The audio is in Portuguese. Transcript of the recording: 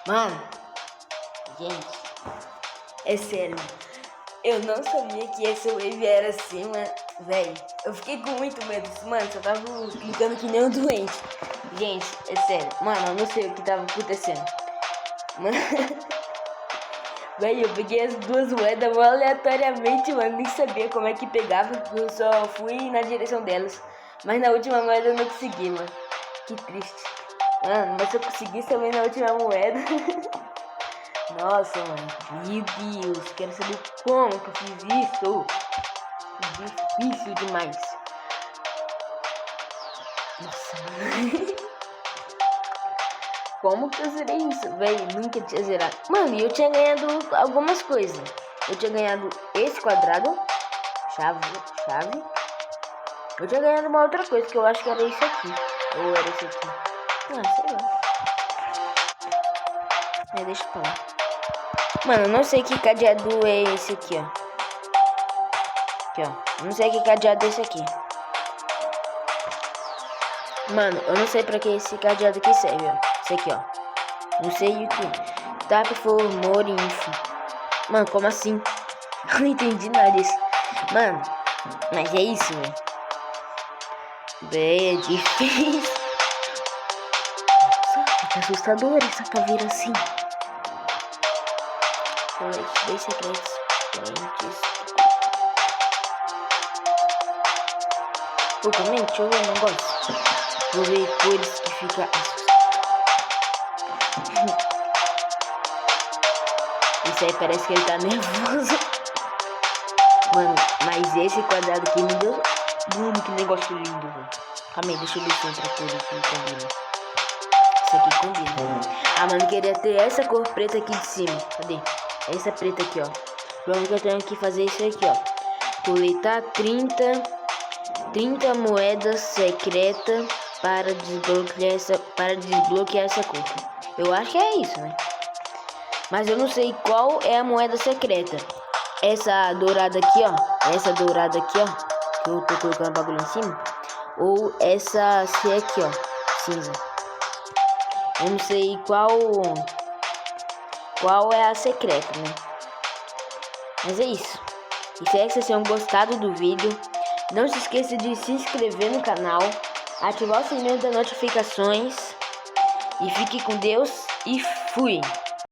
Mano, gente, é sério. Eu não sabia que essa wave era assim, mano. Véi, eu fiquei com muito medo. Mano, só tava clicando que nem um doente. Gente, é sério. Mano, eu não sei o que tava acontecendo. Mano, véi, eu peguei as duas moedas aleatoriamente, mano. Nem sabia como é que pegava. Eu só fui na direção delas. Mas na última moeda eu não consegui, mano. Que triste. Mano, mas eu consegui também na última moeda. Nossa, mano. Meu Deus. Quero saber como que eu fiz isso. Difícil demais. Nossa, mano. Como que eu zerei isso? Velho, nunca tinha zerado. Mano, e eu tinha ganhado algumas coisas. Eu tinha ganhado esse quadrado. Chave. Eu tinha ganhado uma outra coisa, que eu acho que era isso aqui. Ou era isso aqui. Ah, sei lá. Deixa eu falar. Mano, eu não sei que cadeado é esse aqui, ó. Aqui, ó. Não sei que cadeado é esse aqui. Mano, eu não sei pra que esse cadeado aqui serve, ó. Esse aqui, ó. Não sei o que. Tap for more info. Mano, como assim? Eu não entendi nada disso. Mano, mas é isso, velho. Véi, é difícil. Nossa, que assustador essa caveira assim. Colete, 2 secretos. Lentes. Pô, também, deixa eu ver um negócio. Vou ver cores que fica Isso aí parece que ele tá nervoso. Mano, mas esse quadrado aqui me deu... Mano, que negócio lindo, velho. Calma aí, deixa eu ver se outra cor aqui combina. Isso aqui combina. Ah, mano, queria ter essa cor preta aqui de cima. Cadê? Essa preta aqui, ó. Provavelmente eu tenho que fazer isso aqui, ó. Coletar 30 moedas secretas para desbloquear essa cor. Eu acho que é isso, né? Mas eu não sei qual é a moeda secreta. Essa dourada aqui, ó. Essa dourada aqui, ó. Que eu tô colocando bagulho em cima. Ou essa aqui, ó. Cinza. Eu não sei qual é a secreta, né? Mas é isso. Espero que vocês tenham gostado do vídeo. Não se esqueça de se inscrever no canal, ativar o sininho das notificações. E fique com Deus e fui!